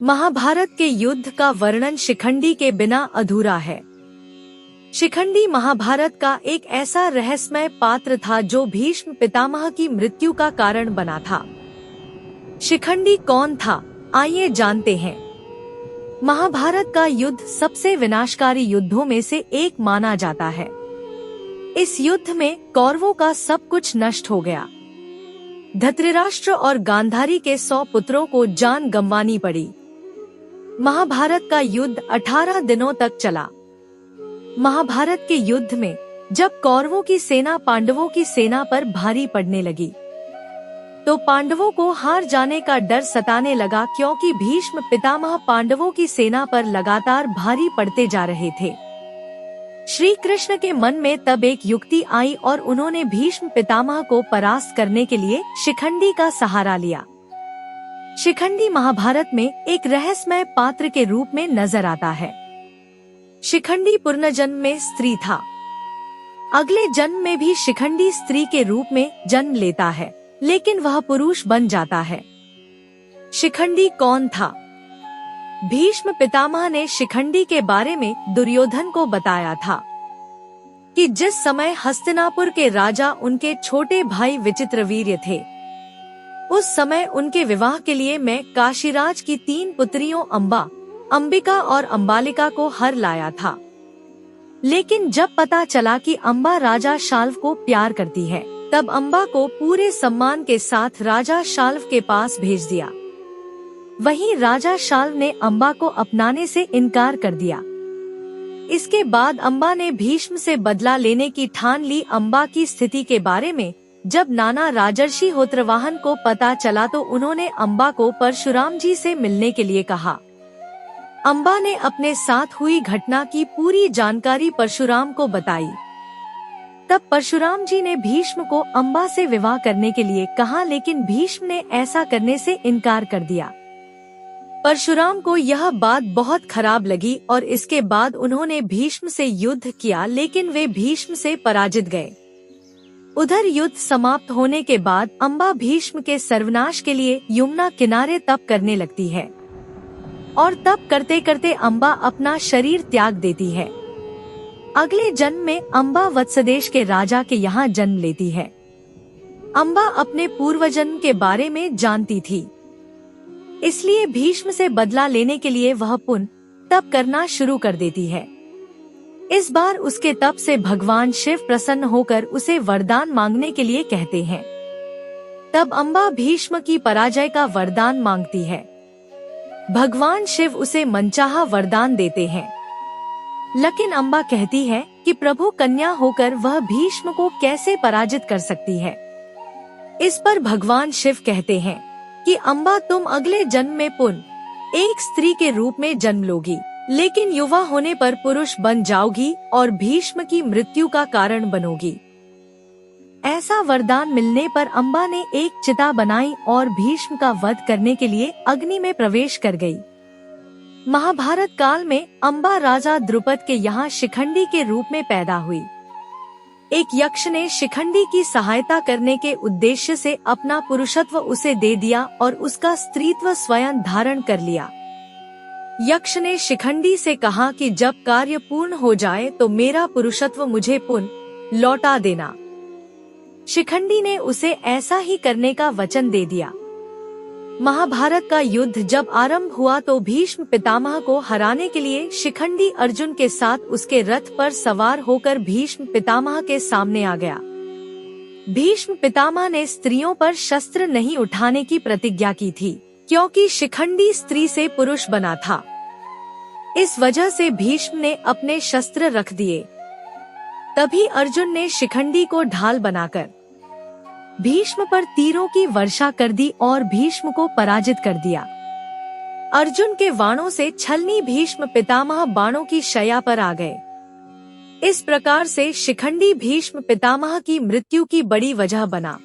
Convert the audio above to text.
महाभारत के युद्ध का वर्णन शिखंडी के बिना अधूरा है। शिखंडी महाभारत का एक ऐसा रहस्यमय पात्र था जो भीष्म पितामह की मृत्यु का कारण बना था। शिखंडी कौन था, आइए जानते हैं। महाभारत का युद्ध सबसे विनाशकारी युद्धों में से एक माना जाता है। इस युद्ध में कौरवों का सब कुछ नष्ट हो गया। धृतराष्ट्र और गांधारी के 100 पुत्रों को जान गंवानी पड़ी। महाभारत का युद्ध 18 दिनों तक चला। महाभारत के युद्ध में जब कौरवों की सेना पांडवों की सेना पर भारी पड़ने लगी, तो पांडवों को हार जाने का डर सताने लगा, क्योंकि भीष्म पितामह पांडवों की सेना पर लगातार भारी पड़ते जा रहे थे। श्री कृष्ण के मन में तब एक युक्ति आई और उन्होंने भीष्म पितामह को परास्त करने के लिए शिखंडी का सहारा लिया। शिखंडी महाभारत में एक रहस्यमय पात्र के रूप में नजर आता है। शिखंडी पुनर्जन्म में स्त्री था। अगले जन्म में भी शिखंडी स्त्री के रूप में जन्म लेता है, लेकिन वह पुरुष बन जाता है। शिखंडी कौन था? भीष्म पितामह ने शिखंडी के बारे में दुर्योधन को बताया था कि जिस समय हस्तिनापुर के राजा उनके छोटे भाई विचित्रवीर्य थे, उस समय उनके विवाह के लिए मैं काशीराज की 3 पुत्रियों अंबा, अंबिका और अंबालिका को हर लाया था। लेकिन जब पता चला कि अंबा राजा शाल्व को प्यार करती है, तब अंबा को पूरे सम्मान के साथ राजा शाल्व के पास भेज दिया। वहीं राजा शाल्व ने अंबा को अपनाने से इनकार कर दिया। इसके बाद अंबा ने भीष्म से बदला लेने की ठान ली। अंबा की स्थिति के बारे में जब नाना राजर्षि होत्रवाहन को पता चला, तो उन्होंने अंबा को परशुराम जी से मिलने के लिए कहा। अंबा ने अपने साथ हुई घटना की पूरी जानकारी परशुराम को बताई। तब परशुराम जी ने भीष्म को अंबा से विवाह करने के लिए कहा, लेकिन भीष्म ने ऐसा करने से इनकार कर दिया। परशुराम को यह बात बहुत खराब लगी और इसके बाद उन्होंने भीष्म से युद्ध किया, लेकिन वे भीष्म से पराजित गए। उधर युद्ध समाप्त होने के बाद अंबा भीष्म के सर्वनाश के लिए यमुना किनारे तप करने लगती है, और तप करते करते अंबा अपना शरीर त्याग देती है। अगले जन्म में अंबा वत्सदेश के राजा के यहाँ जन्म लेती है। अंबा अपने पूर्वजन्म के बारे में जानती थी, इसलिए भीष्म से बदला लेने के लिए वह पुनः तप करना शुरू कर देती है। इस बार उसके तप से भगवान शिव प्रसन्न होकर उसे वरदान मांगने के लिए कहते हैं। तब अंबा भीष्म की पराजय का वरदान मांगती है। भगवान शिव उसे मनचाहा वरदान देते हैं, लेकिन अंबा कहती है कि प्रभु कन्या होकर वह भीष्म को कैसे पराजित कर सकती है। इस पर भगवान शिव कहते हैं कि अंबा, तुम अगले जन्म में पुनः एक स्त्री के रूप में जन्म लोगी, लेकिन युवा होने पर पुरुष बन जाओगी और भीष्म की मृत्यु का कारण बनोगी। ऐसा वरदान मिलने पर अंबा ने एक चिता बनाई और भीष्म का वध करने के लिए अग्नि में प्रवेश कर गई। महाभारत काल में अंबा राजा द्रुपद के यहाँ शिखंडी के रूप में पैदा हुई। एक यक्ष ने शिखंडी की सहायता करने के उद्देश्य से अपना पुरुषत्व उसे दे दिया और उसका स्त्रीत्व स्वयं धारण कर लिया। यक्ष ने शिखंडी से कहा कि जब कार्य पूर्ण हो जाए तो मेरा पुरुषत्व मुझे पुनः लौटा देना। शिखंडी ने उसे ऐसा ही करने का वचन दे दिया। महाभारत का युद्ध जब आरंभ हुआ तो भीष्म पितामह को हराने के लिए शिखंडी अर्जुन के साथ उसके रथ पर सवार होकर भीष्म पितामह के सामने आ गया। भीष्म पितामह ने स्त्रियों पर शस्त्र नहीं उठाने की प्रतिज्ञा की थी, क्योंकि शिखंडी स्त्री से पुरुष बना था। इस वजह से भीष्म ने अपने शस्त्र रख दिए। तभी अर्जुन ने शिखंडी को ढाल बनाकर भीष्म पर तीरों की वर्षा कर दी और भीष्म को पराजित कर दिया। अर्जुन के बाणों से छलनी भीष्म पितामह बाणों की शैया पर आ गए। इस प्रकार से शिखंडी भीष्म पितामह की मृत्यु की बड़ी वजह बना।